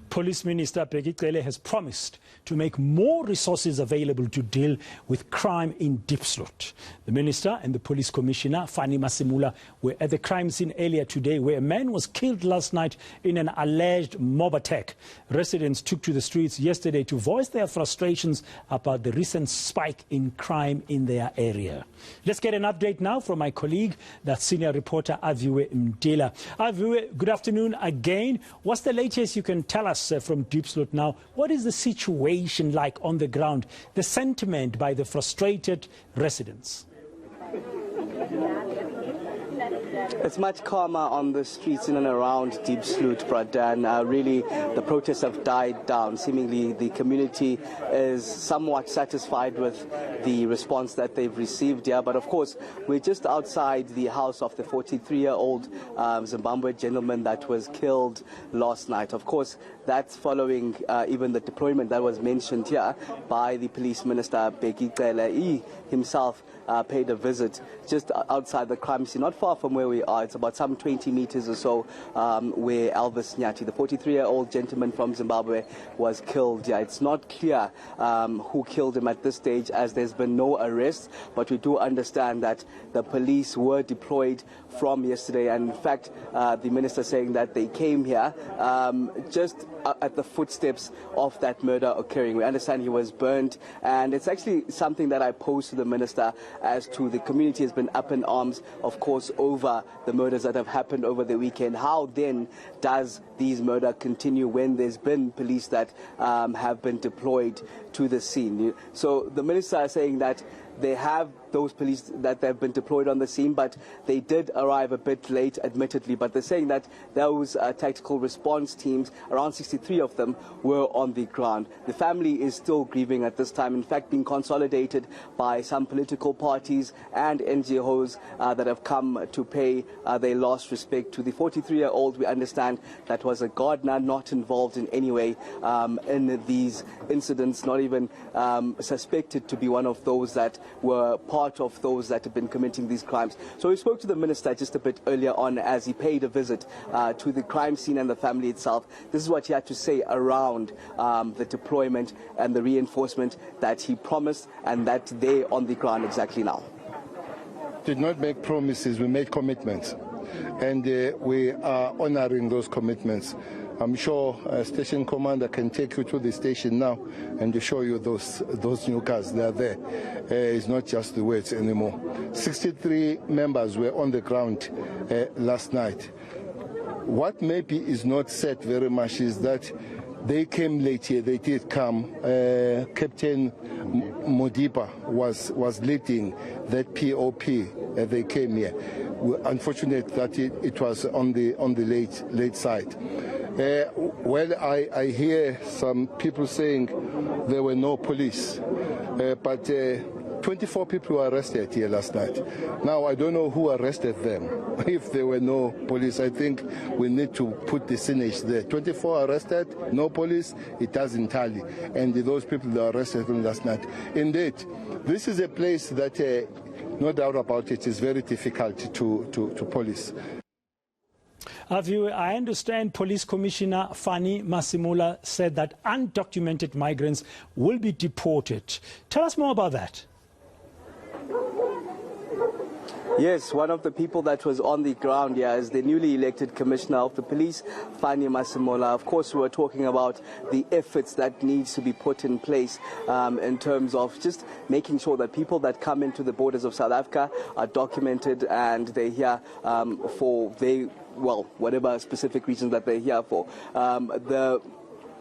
Police Minister Bheki Cele has promised to make more resources available to deal with crime in Diepsloot. The Minister and the Police Commissioner, Fani Masimula, were at the crime scene earlier today where a man was killed last night in an alleged mob attack. Residents took to the streets yesterday to voice their frustrations about the recent spike in crime in their area. Let's get an update now from my colleague, that's senior reporter Aviwe Mtila. Aviwe, good afternoon again. What's the latest you can tell us from Diepsloot now? What is the situation like on the ground, the sentiment by the frustrated residents? It's much calmer on the streets in and around Diepsloot, Pradan. Really, the protests have died down. Seemingly, the community is somewhat satisfied with the response that they've received here. But of course, we're just outside the house of the 43-year-old Zimbabwe gentleman that was killed last night. Of course, that's following even the deployment that was mentioned here by the Police Minister Bheki Cele. He himself paid a visit just outside the crime scene, not far from where we are. It's about some 20 meters or so where Elvis Nyati, the 43-year-old gentleman from Zimbabwe, was killed. Yeah, it's not clear who killed him at this stage, as there's been no arrests, but we do understand that the police were deployed from yesterday, and in fact the minister saying that they came here just at the footsteps of that murder occurring. We understand he was burned, and it's actually something that I posed to the minister as to the community has been up in arms, of course, over the murders that have happened over the weekend. How then does these murder continue when there's been police that have been deployed to the scene? So the minister is saying that they have those police that have been deployed on the scene, but they did arrive a bit late, admittedly. But they're saying that those tactical response teams, around 63 of them, were on the ground. The family is still grieving at this time, in fact being consolidated by some political parties and NGOs that have come to pay their last respect to the 43-year-old. We understand that was a gardener, not involved in any way in these incidents, not even suspected to be one of those that were part of those that have been committing these crimes. So we spoke to the minister just a bit earlier on as he paid a visit to the crime scene and the family itself. This is what he had to say around the deployment and the reinforcement that he promised, and that they're on the ground exactly now. Did not make promises, we made commitments, and we are honoring those commitments. I'm sure station commander can take you to the station now and to show you those new cars. They are there. It's not just the words anymore. 63 members were on the ground last night. What maybe is not said very much is that they came late here. They did come. Captain Modiba was leading that POP. They came here. Unfortunate that it was on the late side. Well, I hear some people saying there were no police, but 24 people were arrested here last night. Now, I don't know who arrested them. If there were no police, I think we need to put the signage there. 24 arrested, no police, it doesn't tally. And those people that were arrested last night. Indeed, this is a place that, no doubt about it, is very difficult to police. I understand Police Commissioner Fani Masimula said that undocumented migrants will be deported. Tell us more about that. Yes, one of the people that was on the ground here is the newly elected Commissioner of the Police, Fani Masimula. Of course, we were talking about the efforts that needs to be put in place in terms of just making sure that people that come into the borders of South Africa are documented and they're here for whatever specific reasons that they're here for. The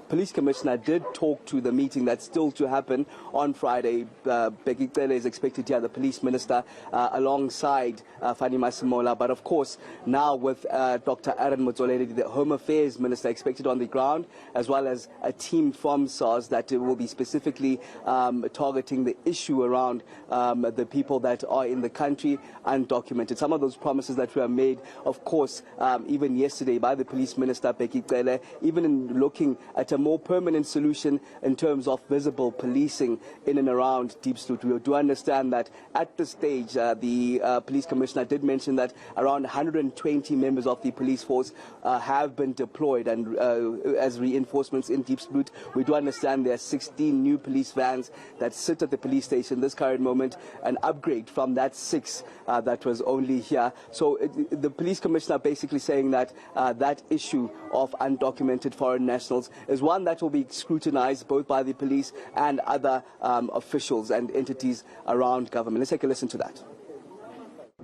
Police Commissioner did talk to the meeting that's still to happen on Friday. Bheki Cele is expected to have the Police Minister alongside Fani Masimula. But of course, now with Dr. Aaron Motsoaledi, the Home Affairs Minister, expected on the ground, as well as a team from SARS that will be specifically targeting the issue around the people that are in the country undocumented. Some of those promises that were made, of course, even yesterday by the Police Minister Bheki Cele, even in looking at a a more permanent solution in terms of visible policing in and around Diepsloot. We do understand that at this stage, the police commissioner did mention that around 120 members of the police force have been deployed and as reinforcements in Diepsloot. We do understand there are 16 new police vans that sit at the police station this current moment, an upgrade from that 6 that was only here. So the police commissioner basically saying that that issue of undocumented foreign nationals is one that will be scrutinized both by the police and other officials and entities around government. Let's take a listen to that.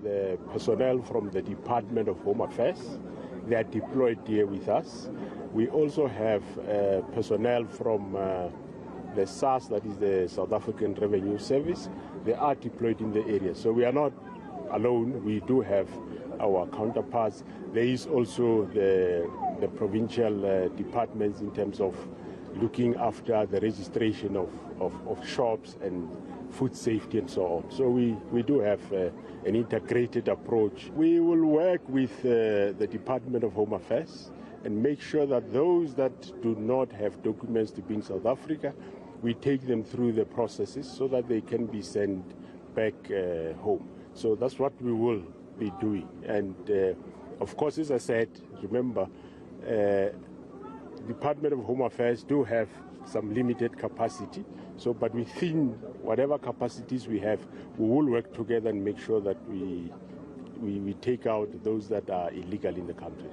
The personnel from the Department of Home Affairs, they are deployed here with us. We also have personnel from the SARS, that is the South African Revenue Service. They are deployed in the area. So we are not alone. We do have our counterparts. There is also the provincial departments in terms of looking after the registration of shops and food safety and so on. So we do have an integrated approach. We will work with the Department of Home Affairs and make sure that those that do not have documents to be in South Africa, we take them through the processes so that they can be sent back home. So that's what we will be doing. And of course, as I said, remember, Department of Home Affairs do have some limited capacity. So, but within whatever capacities we have, we will work together and make sure that we take out those that are illegal in the country.